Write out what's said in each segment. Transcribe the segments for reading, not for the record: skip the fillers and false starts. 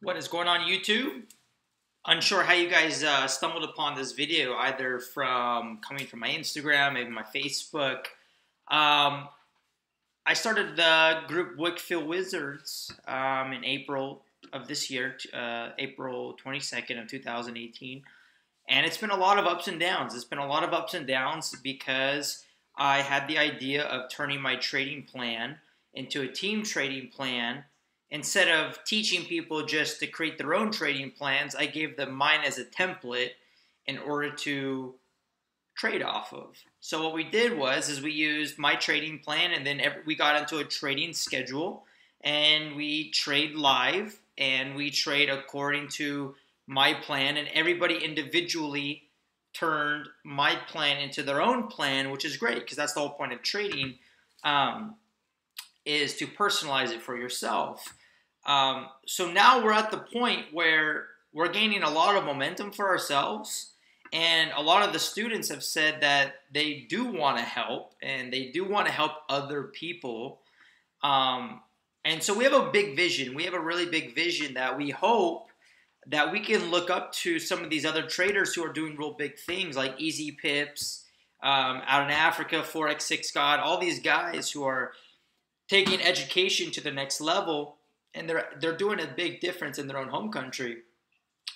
What is going on YouTube? Unsure how you guys stumbled upon this video, either from coming from my Instagram, maybe my Facebook. Um, I started the group Wick Wizards in April of this year, April 22nd of 2018. And it's been a lot of ups and downs. It's been a lot of ups and downs because I had the idea of turning my trading plan into a team trading plan. Instead of teaching people just to create their own trading plans, I gave them mine as a template in order to trade off of. So what we did is we used my trading plan, and then we got into a trading schedule, and we trade live, and we trade according to my plan, and everybody individually turned my plan into their own plan, which is great because that's the whole point of trading, is to personalize it for yourself. So now we're at the point where we're gaining a lot of momentum for ourselves, and a lot of the students have said that they do want to help, and they do want to help other people. And so we have a big vision. We have a really big vision that we hope that we can look up to some of these other traders who are doing real big things, like Easy Pips, out in Africa, Forex 6 God, all these guys who are taking education to the next level, and they're doing a big difference in their own home country.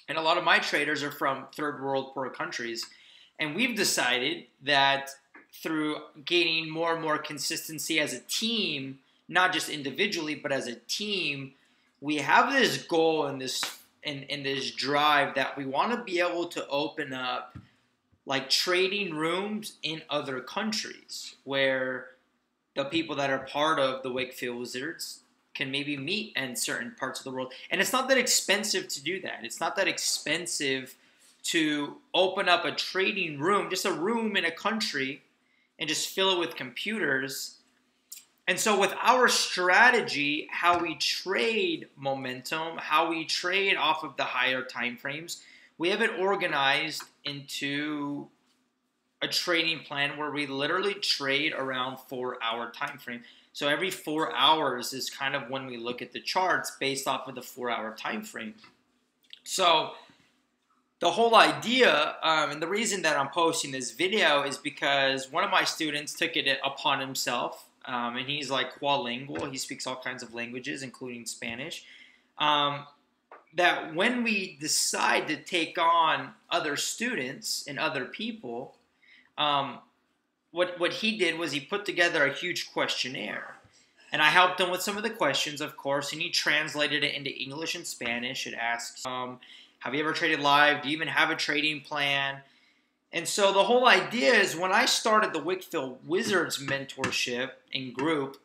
And a lot of my traders are from third world poor countries. And we've decided that through gaining more and more consistency as a team, not just individually, but as a team, we have this goal and this drive that we want to be able to open up like trading rooms in other countries where the people that are part of the Wakefield Wizards can maybe meet in certain parts of the world. And it's not that expensive to do that. It's not that expensive to open up a trading room, just a room in a country, and just fill it with computers. And so with our strategy, how we trade momentum, how we trade off of the higher time frames, we have it organized into a trading plan where we literally trade around 4-hour time frame. So every 4 hours is kind of when we look at the charts based off of the 4-hour time frame. So the whole idea, and the reason that I'm posting this video is because one of my students took it upon himself, and he's like quadlingual. He speaks all kinds of languages, including Spanish. That when we decide to take on other students and other people, what he did was he put together a huge questionnaire. And I helped him with some of the questions, of course, and he translated it into English and Spanish. It asks, have you ever traded live? Do you even have a trading plan? And so the whole idea is when I started the Wickfield Wizards mentorship and group,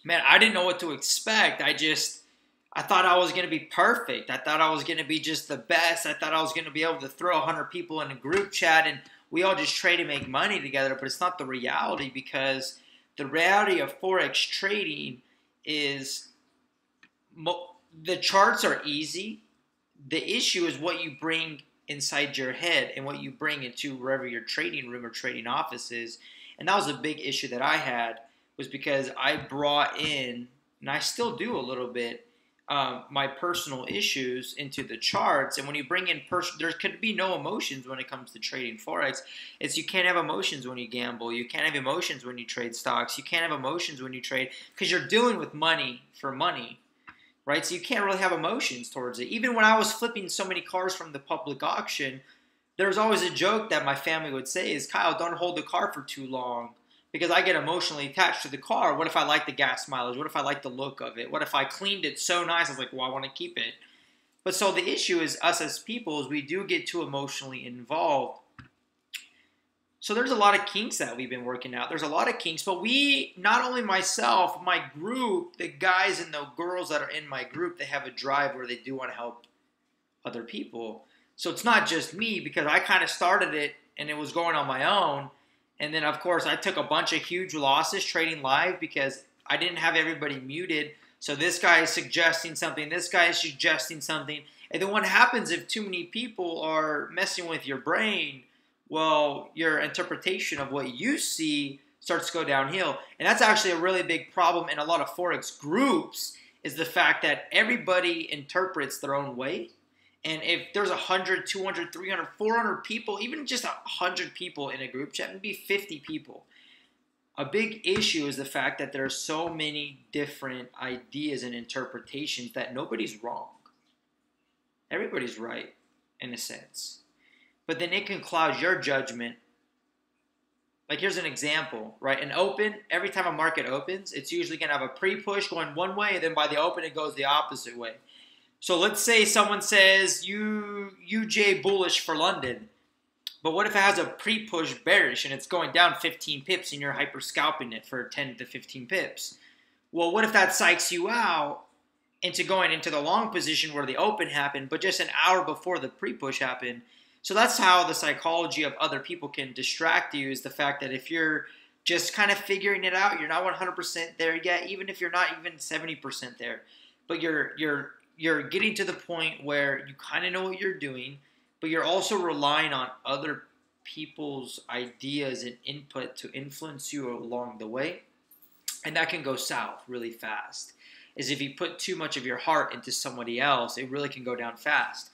man, I didn't know what to expect. I thought I was going to be perfect. I thought I was going to be just the best. I thought I was going to be able to throw 100 people in a group chat and we all just trade and make money together, but it's not the reality, because the reality of Forex trading is the charts are easy. The issue is what you bring inside your head and what you bring into wherever your trading room or trading office is. And that was a big issue that I had, was because I brought in, and I still do a little bit, my personal issues into the charts. And when you bring in there could be no emotions when it comes to trading Forex. You can't have emotions when you gamble. You can't have emotions when you trade stocks. You can't have emotions when you trade, because you're dealing with money for money, right? So you can't really have emotions towards it. Even when I was flipping so many cars from the public auction, there was always a joke that my family would say is, Kyle, don't hold the car for too long, because I get emotionally attached to the car. What if I like the gas mileage? What if I like the look of it? What if I cleaned it so nice? I was like, well, I want to keep it. But so the issue is us as people is we do get too emotionally involved. So there's a lot of kinks that we've been working out. There's a lot of kinks, but we, not only myself, my group, the guys and the girls that are in my group, they have a drive where they do want to help other people. So it's not just me, because I kind of started it and it was going on my own. And then, of course, I took a bunch of huge losses trading live because I didn't have everybody muted. So this guy is suggesting something, this guy is suggesting something. And then what happens if too many people are messing with your brain? Well, your interpretation of what you see starts to go downhill. And that's actually a really big problem in a lot of Forex groups, is the fact that everybody interprets their own way. And if there's 100, 200, 300, 400 people, even just 100 people in a group chat, maybe 50 people, a big issue is the fact that there are so many different ideas and interpretations that nobody's wrong. Everybody's right, in a sense. But then it can cloud your judgment. Like, here's an example, right? An open, every time a market opens, it's usually going to have a pre-push going one way, and then by the open, it goes the opposite way. So let's say someone says, UJ bullish for London. But what if it has a pre-push bearish and it's going down 15 pips and you're hyper scalping it for 10 to 15 pips? Well, what if that psychs you out into going into the long position where the open happened, but just an hour before the pre-push happened? So that's how the psychology of other people can distract you, is the fact that if you're just kind of figuring it out, you're not 100% there yet, even if you're not even 70% there. But you're getting to the point where you kind of know what you're doing, but you're also relying on other people's ideas and input to influence you along the way. And that can go south really fast. Is if you put too much of your heart into somebody else, it really can go down fast.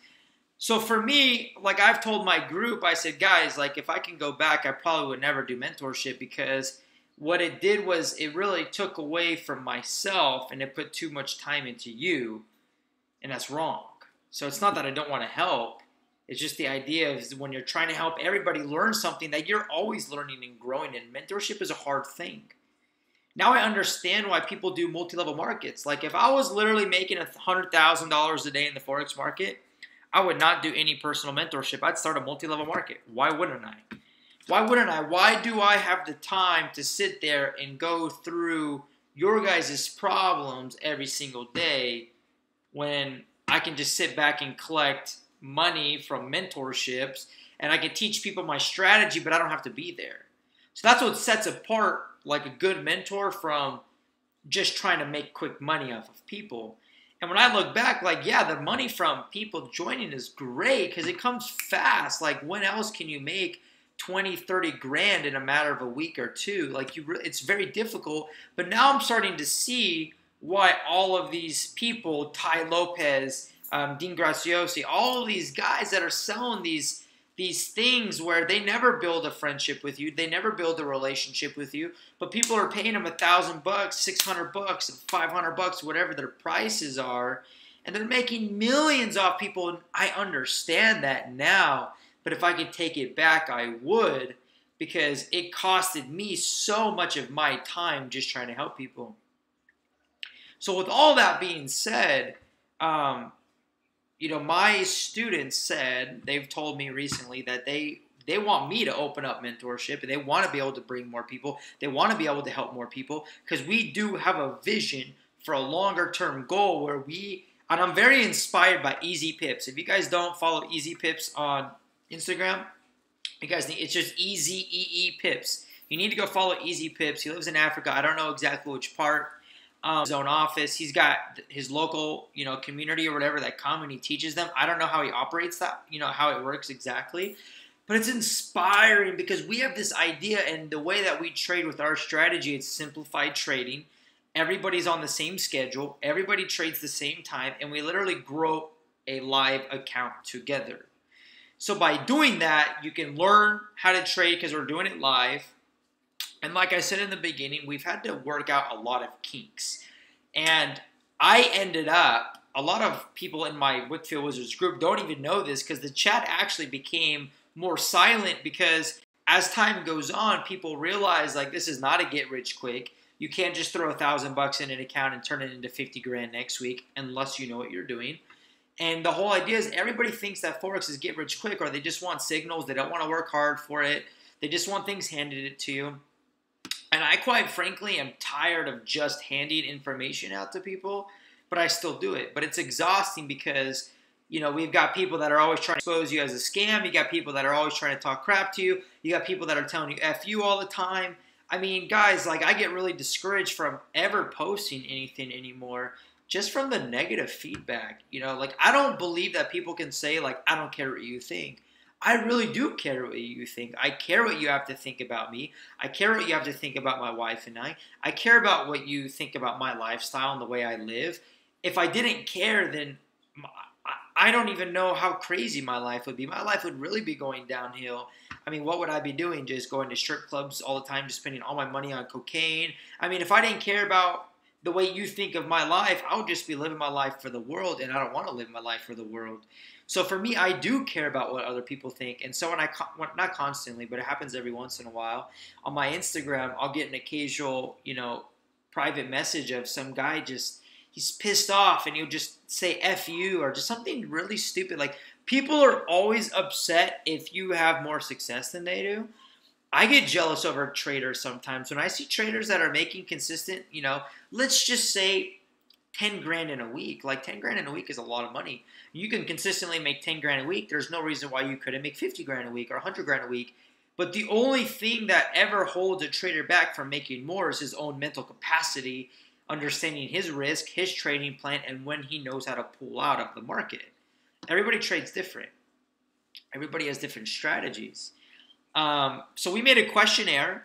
So for me, like I've told my group, I said, guys, like if I can go back, I probably would never do mentorship, because what it did was it really took away from myself and it put too much time into you. And that's wrong. So it's not that I don't want to help. It's just the idea is when you're trying to help everybody learn something that you're always learning and growing in. Mentorship is a hard thing. Now I understand why people do multi-level markets. Like if I was literally making $100,000 a day in the Forex market, I would not do any personal mentorship. I'd start a multi-level market. Why wouldn't I? Why wouldn't I? Why do I have the time to sit there and go through your guys' problems every single day when I can just sit back and collect money from mentorships and I can teach people my strategy, but I don't have to be there? So that's what sets apart like a good mentor from just trying to make quick money off of people. And when I look back, like, yeah, the money from people joining is great because it comes fast. Like, when else can you make 20, 30 grand in a matter of a week or two? Like, it's very difficult. But now I'm starting to see why all of these people, Ty Lopez, Dean Graziosi, all of these guys that are selling these things where they never build a friendship with you, they never build a relationship with you, but people are paying them $1,000, $600, $500, whatever their prices are, and they're making millions off people. And I understand that now, but if I could take it back, I would, because it costed me so much of my time just trying to help people. So with all that being said, my students said, they've told me recently that they want me to open up mentorship, and they want to be able to bring more people. They want to be able to help more people, because we do have a vision for a longer term goal where and I'm very inspired by Easy Pips. If you guys don't follow Easy Pips on Instagram, you guys need, it's just Easy EE Pips. You need to go follow Easy Pips. He lives in Africa. I don't know exactly which part. His own office. He's got his local, community or whatever that come and he teaches them. I don't know how he operates that, how it works exactly. But it's inspiring because we have this idea, and the way that we trade with our strategy, it's simplified trading. Everybody's on the same schedule. Everybody trades the same time, and we literally grow a live account together. So by doing that, you can learn how to trade because we're doing it live. And like I said in the beginning, we've had to work out a lot of kinks. And I ended up, a lot of people in my Wickfield Wizards group don't even know this, because the chat actually became more silent, because as time goes on, people realize like this is not a get rich quick. You can't just throw $1,000 in an account and turn it into 50 grand next week unless you know what you're doing. And the whole idea is everybody thinks that Forex is get rich quick, or they just want signals. They don't want to work hard for it. They just want things handed to you. And I quite frankly am tired of just handing information out to people, but I still do it. But it's exhausting because, we've got people that are always trying to expose you as a scam. You got people that are always trying to talk crap to you. You got people that are telling you F you all the time. I mean, guys, like I get really discouraged from ever posting anything anymore just from the negative feedback. Like I don't believe that people can say like, I don't care what you think. I really do care what you think. I care what you have to think about me. I care what you have to think about my wife and I. I care about what you think about my lifestyle and the way I live. if I didn't care, then I don't even know how crazy my life would be. My life would really be going downhill. I mean, what would I be doing? Just going to strip clubs all the time, just spending all my money on cocaine? I mean, if I didn't care about the way you think of my life, I would just be living my life for the world, and I don't want to live my life for the world. So for me, I do care about what other people think. And so not constantly, but it happens every once in a while, on my Instagram, I'll get an occasional, private message of some guy he's pissed off, and he'll just say F you, or just something really stupid. Like, people are always upset if you have more success than they do. I get jealous over traders sometimes. When I see traders that are making consistent, let's just say 10 grand in a week. Like, 10 grand in a week is a lot of money. You can consistently make 10 grand a week. There's no reason why you couldn't make 50 grand a week or 100 grand a week. But the only thing that ever holds a trader back from making more is his own mental capacity, understanding his risk, his trading plan, and when he knows how to pull out of the market. Everybody trades different. Everybody has different strategies. So we made a questionnaire.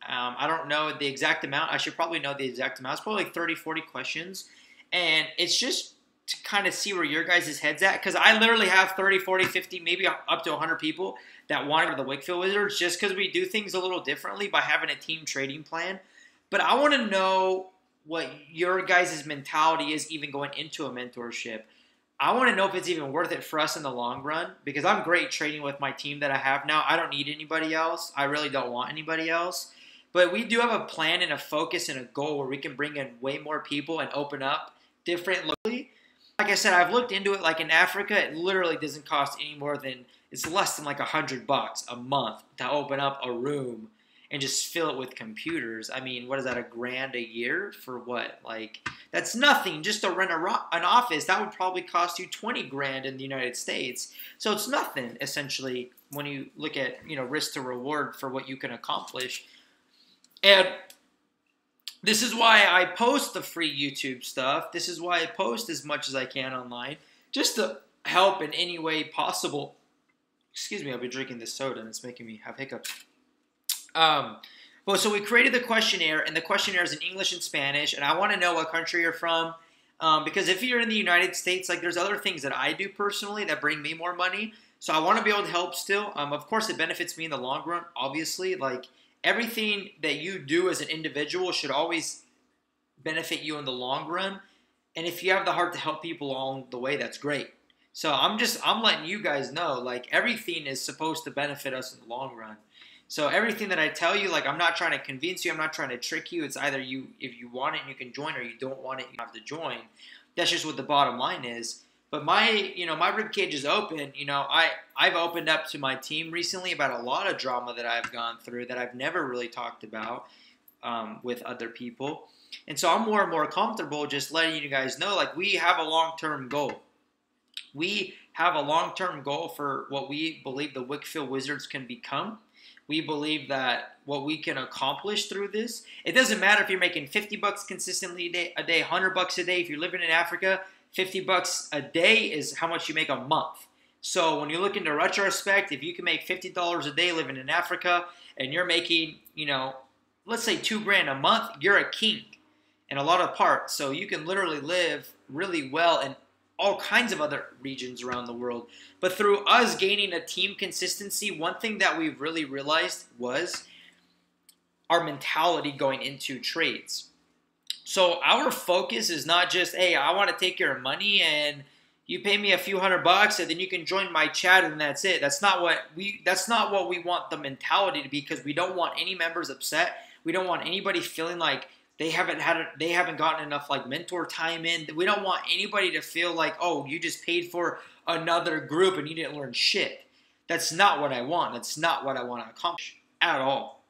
I don't know the exact amount. I should probably know the exact amount. It's probably like 30, 40 questions. And it's just to kind of see where your guys' head's at. Because I literally have 30, 40, 50, maybe up to 100 people that want to go to the Wick Wizards, just because we do things a little differently by having a team trading plan. But I want to know what your guys' mentality is even going into a mentorship. I want to know if it's even worth it for us in the long run, because I'm great trading with my team that I have now. I don't need anybody else. I really don't want anybody else. But we do have a plan and a focus and a goal where we can bring in way more people and open up different locally. Like I said, I've looked into it. Like in Africa, it literally doesn't cost any more than, it's less than like $100 a month to open up a room and just fill it with computers. I mean, what is that, $1,000 a year for what? Like, that's nothing. Just to rent an office, that would probably cost you 20 grand in the United States. So it's nothing, essentially, when you look at, risk to reward for what you can accomplish. And this is why I post the free YouTube stuff. This is why I post as much as I can online, just to help in any way possible. Excuse me, I've been drinking this soda and it's making me have hiccups. Well, so we created the questionnaire, and the questionnaire is in English and Spanish, and I want to know what country you're from, because if you're in the United States, like, there's other things that I do personally that bring me more money, so I want to be able to help still. Of course, it benefits me in the long run, obviously. Like, everything that you do as an individual should always benefit you in the long run, and if you have the heart to help people along the way, that's great. So I'm letting you guys know, like, everything is supposed to benefit us in the long run. So everything that I tell you, like, I'm not trying to convince you. I'm not trying to trick you. It's either if you want it, you can join, or you don't want it, you have to join. That's just what the bottom line is. But my ribcage is open. I've opened up to my team recently about a lot of drama that I've gone through that I've never really talked about with other people. And so I'm more and more comfortable just letting you guys know, like, we have a long-term goal. We have a long-term goal for what we believe the Wick Wizards can become. We believe that what we can accomplish through this, it doesn't matter if you're making $50 consistently a day, $100 a day. If you're living in Africa, $50 a day is how much you make a month. So when you look into retrospect, if you can make $50 a day living in Africa, and you're making, let's say $2 grand a month, you're a king in a lot of parts. So you can literally live really well in all kinds of other regions around the world. But through us gaining a team consistency, one thing that we've really realized was our mentality going into trades. So our focus is not just, hey, I want to take your money and you pay me a few $100 and then you can join my chat and that's it. That's not what we want the mentality to be, because we don't want any members upset. We don't want anybody feeling like they haven't gotten enough, like, mentor time in. We don't want anybody to feel like, oh, you just paid for another group and you didn't learn shit. That's not what I want. That's not what I want to accomplish at all.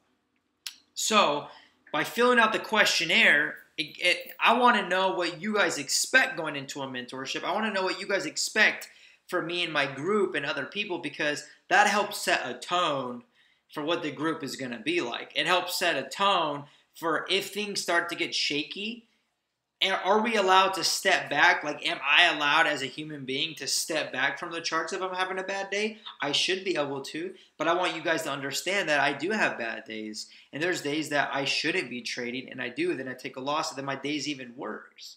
So by filling out the questionnaire, I want to know what you guys expect going into a mentorship. I want to know what you guys expect for me and my group and other people, because that helps set a tone for what the group is going to be like. It helps set a tone for if things start to get shaky, are we allowed to step back? Like, am I allowed as a human being to step back from the charts if I'm having a bad day? I should be able to, but I want you guys to understand that I do have bad days. And there's days that I shouldn't be trading, and I do, then I take a loss, and then my day's even worse.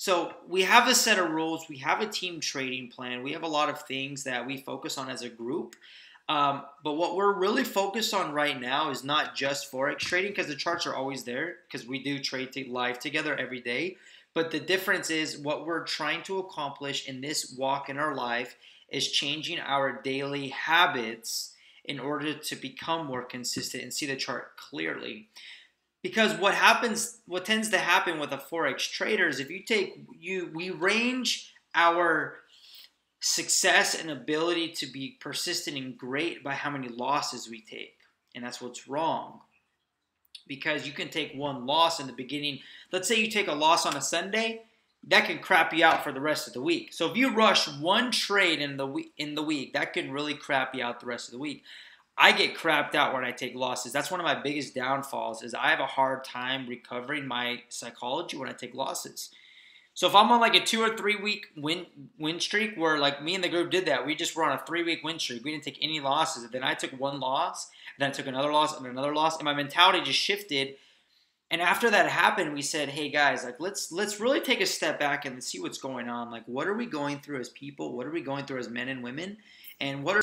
So we have a set of rules. We have a team trading plan. We have a lot of things that we focus on as a group. But what we're really focused on right now is not just Forex trading, because the charts are always there, because we do trade live together every day. But the difference is what we're trying to accomplish in this walk in our life is changing our daily habits in order to become more consistent and see the chart clearly. Because what tends to happen with a Forex trader is we range our success and ability to be persistent and great by how many losses we take. And that's what's wrong. Because you can take one loss in the beginning. Let's say you take a loss on a Sunday, that can crap you out for the rest of the week. So if you rush one trade in the week, that can really crap you out the rest of the week. I get crapped out when I take losses. That's one of my biggest downfalls, is I have a hard time recovering my psychology when I take losses. So if I'm on like a 2 or 3 week win streak, where like me and the group did that, we just were on a 3-week win streak. We didn't take any losses. And then I took one loss, and then I took another loss and another loss, and my mentality just shifted. And after that happened, we said, hey guys, like let's really take a step back and see what's going on. Like, what are we going through as people? What are we going through as men and women? And what are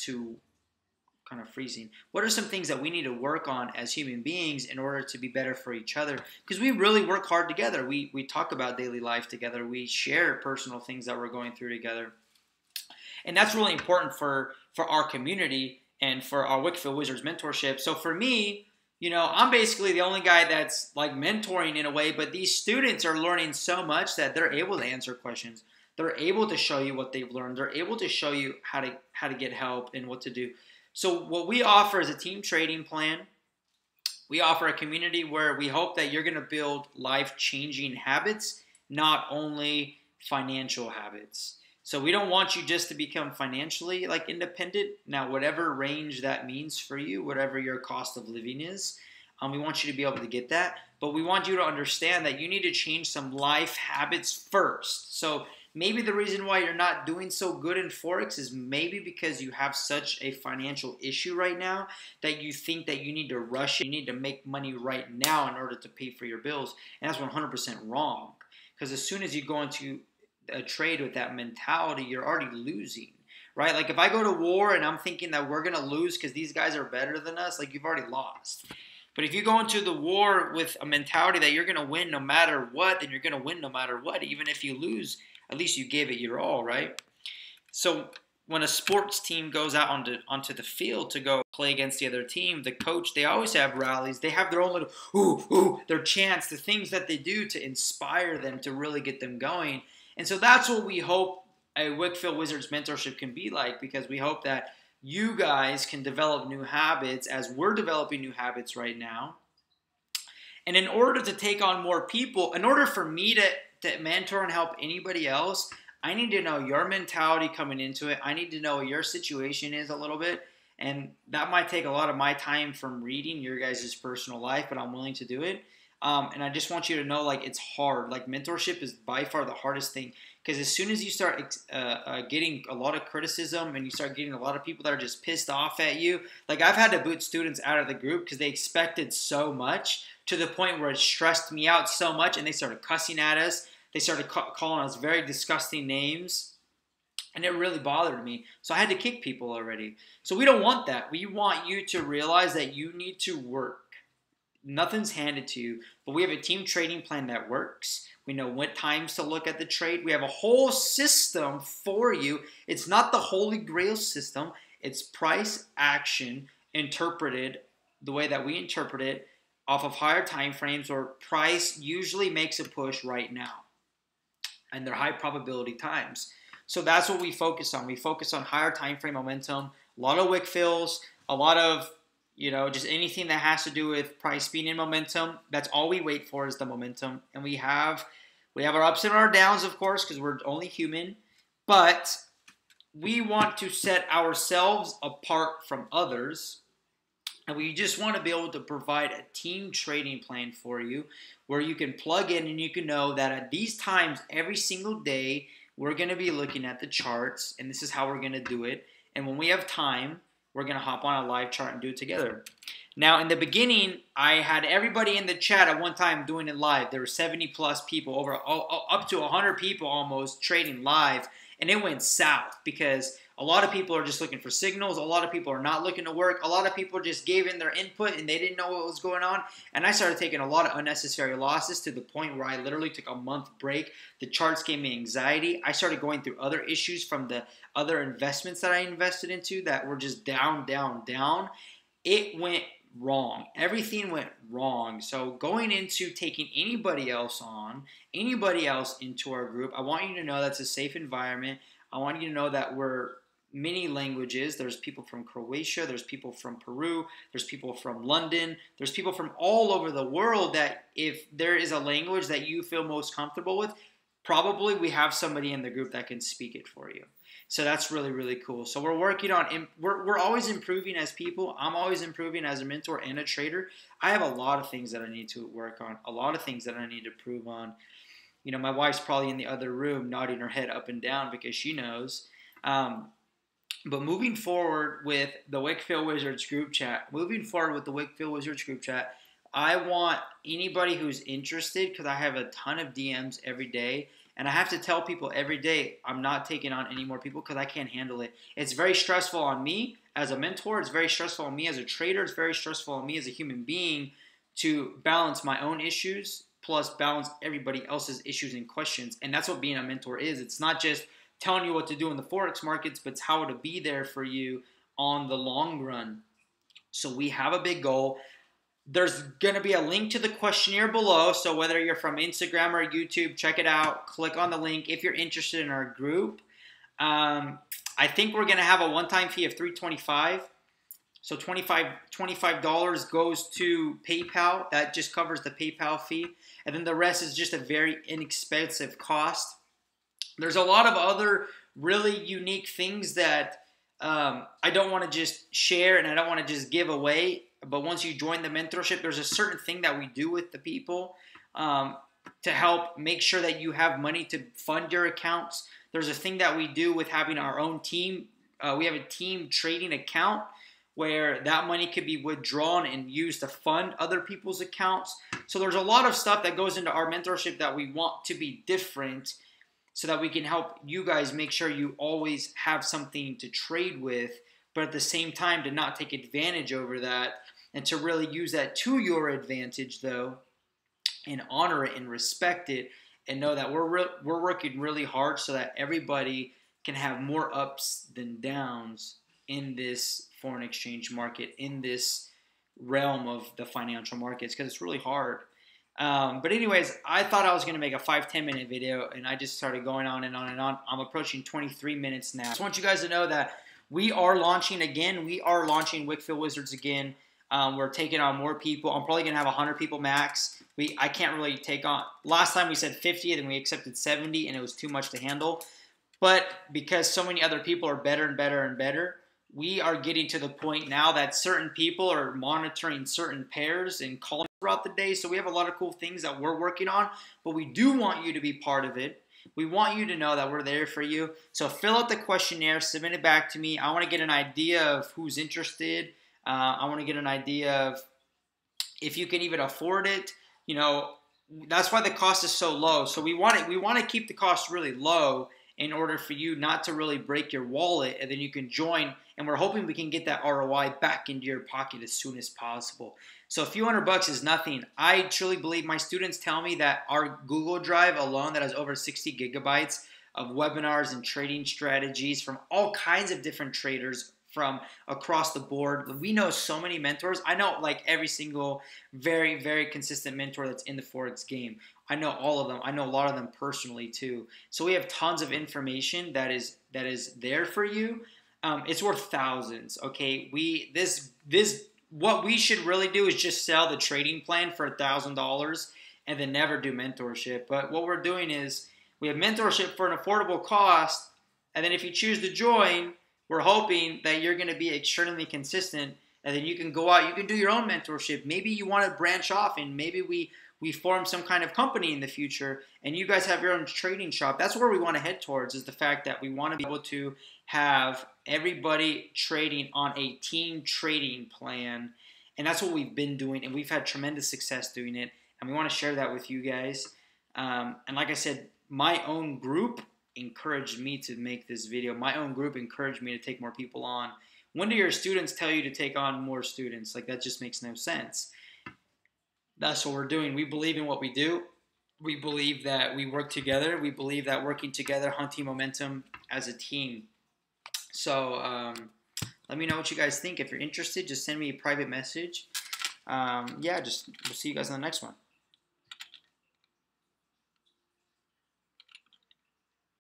some things that we need to work on as human beings in order to be better for each other? Because we really work hard together. We talk about daily life together. We share personal things that we're going through together. And that's really important for our community and for our Wickfield Wizards mentorship. So for me, I'm basically the only guy that's like mentoring in a way, but these students are learning so much that they're able to answer questions. They're able to show you what they've learned. They're able to show you how to get help and what to do. So what we offer is a team trading plan. We offer a community where we hope that you're going to build life-changing habits, not only financial habits. So we don't want you just to become financially independent. Now, whatever range that means for you, whatever your cost of living is, we want you to be able to get that. But we want you to understand that you need to change some life habits first. So maybe the reason why you're not doing so good in Forex is maybe because you have such a financial issue right now that you think that you need to rush it. You need to make money right now in order to pay for your bills. And that's 100% wrong. Because as soon as you go into a trade with that mentality, you're already losing, right? Like if I go to war and I'm thinking that we're going to lose because these guys are better than us, like you've already lost. But if you go into the war with a mentality that you're going to win no matter what, then you're going to win no matter what. Even if you lose, at least you gave it your all, right? So when a sports team goes out onto the field to go play against the other team, the coach, they always have rallies. They have their own little, their chants, the things that they do to inspire them, to really get them going. And so that's what we hope a Wickfield Wizards mentorship can be like, because we hope that you guys can develop new habits as we're developing new habits right now. And in order to take on more people, in order for me to mentor and help anybody else, I need to know your mentality coming into it. I need to know what your situation is a little bit. And that might take a lot of my time from reading your guys' personal life, but I'm willing to do it. And I just want you to know, it's hard. Mentorship is by far the hardest thing. Because as soon as you start getting a lot of criticism and you start getting a lot of people that are just pissed off at you, I've had to boot students out of the group because they expected so much, to the point where it stressed me out so much, and they started cussing at us. They started calling us very disgusting names, and it really bothered me. So I had to kick people already. So we don't want that. We want you to realize that you need to work. Nothing's handed to you, but we have a team trading plan that works. We know what times to look at the trade. We have a whole system for you. It's not the Holy Grail system. It's price action interpreted the way that we interpret it, off of higher time frames, or price usually makes a push right now, and they're high probability times. So that's what we focus on. We focus on higher time frame momentum, a lot of Wickfields, a lot of just anything that has to do with price, speed, and momentum. That's all we wait for, is the momentum. And we have our ups and our downs, of course, because we're only human. But we want to set ourselves apart from others. And we just want to be able to provide a team trading plan for you, where you can plug in and you can know that at these times, every single day, we're going to be looking at the charts, and this is how we're going to do it. And when we have time, we're going to hop on a live chart and do it together. Now, in the beginning, I had everybody in the chat at one time doing it live. There were 70 plus people, up to 100 people almost trading live, and it went south because a lot of people are just looking for signals. A lot of people are not looking to work. A lot of people just gave in their input and they didn't know what was going on. And I started taking a lot of unnecessary losses to the point where I literally took a month break. The charts gave me anxiety. I started going through other issues from the other investments that I invested into that were just down, down, down. It went wrong. Everything went wrong. So going into taking anybody else on, anybody else into our group, I want you to know that's a safe environment. I want you to know that we're many languages. There's people from Croatia, there's people from Peru, there's people from London, there's people from all over the world that if there is a language that you feel most comfortable with, probably we have somebody in the group that can speak it for you. So that's really, really cool. So we're working on, we're always improving as people. I'm always improving as a mentor and a trader. I have a lot of things that I need to work on, a lot of things that I need to improve on. You know, my wife's probably in the other room nodding her head up and down because she knows. But moving forward with the Wickfield Wizards group chat, I want anybody who's interested, because I have a ton of DMs every day, and I have to tell people every day I'm not taking on any more people because I can't handle it. It's very stressful on me as a mentor. It's very stressful on me as a trader. It's very stressful on me as a human being to balance my own issues plus balance everybody else's issues and questions. And that's what being a mentor is. It's not just telling you what to do in the Forex markets, but it's how to be there for you on the long run. So we have a big goal. There's going to be a link to the questionnaire below. So whether you're from Instagram or YouTube, check it out. Click on the link if you're interested in our group. I think we're going to have a one-time fee of $325. So $25 goes to PayPal. That just covers the PayPal fee. And then the rest is just a very inexpensive cost. There's a lot of other really unique things that I don't want to just share and I don't want to just give away. But once you join the mentorship, there's a certain thing that we do with the people to help make sure that you have money to fund your accounts. There's a thing that we do with having our own team. We have a team trading account where that money could be withdrawn and used to fund other people's accounts. So there's a lot of stuff that goes into our mentorship that we want to be different so that we can help you guys make sure you always have something to trade with, but at the same time to not take advantage over that and to really use that to your advantage though and honor it and respect it and know that we're working really hard so that everybody can have more ups than downs in this foreign exchange market, in this realm of the financial markets, because it's really hard. But anyways, I thought I was going to make a 5-10 minute video, and I just started going on and on and on. I'm approaching 23 minutes now. I just want you guys to know that we are launching again. We are launching Wickfield Wizards again. We're taking on more people. I'm probably going to have 100 people max. I can't really take on. Last time we said 50, and we accepted 70, and it was too much to handle. But because so many other people are better and better and better, we are getting to the point now that certain people are monitoring certain pairs and calling throughout the day. So we have a lot of cool things that we're working on, but we do want you to be part of it. We want you to know that we're there for you. So fill out the questionnaire, submit it back to me. I want to get an idea of who's interested. I want to get an idea of if you can even afford it. You know, that's why the cost is so low. So we want to keep the cost really low in order for you not to really break your wallet, and then you can join, and we're hoping we can get that ROI back into your pocket as soon as possible. So a few $100 is nothing. I truly believe, my students tell me that our Google Drive alone that has over 60 gigabytes of webinars and trading strategies from all kinds of different traders from across the board. We know so many mentors. I know like every single very, very consistent mentor that's in the Forex game. I know all of them. I know a lot of them personally too. So we have tons of information that is there for you. It's worth thousands. Okay, what we should really do is just sell the trading plan for $1,000 and then never do mentorship. But what we're doing is we have mentorship for an affordable cost, and then if you choose to join, we're hoping that you're going to be extremely consistent, and then you can go out, you can do your own mentorship. Maybe you want to branch off, and maybe we we form some kind of company in the future and you guys have your own trading shop. That's where we want to head towards, is the fact that we want to be able to have everybody trading on a team trading plan. And that's what we've been doing, and we've had tremendous success doing it. And we want to share that with you guys. And like I said, my own group encouraged me to make this video. My own group encouraged me to take more people on. When do your students tell you to take on more students? Like, that just makes no sense. That's what we're doing. We believe in what we do. We believe that we work together. We believe that working together, hunting momentum as a team. So let me know what you guys think. If you're interested, just send me a private message. Yeah, we'll see you guys on the next one.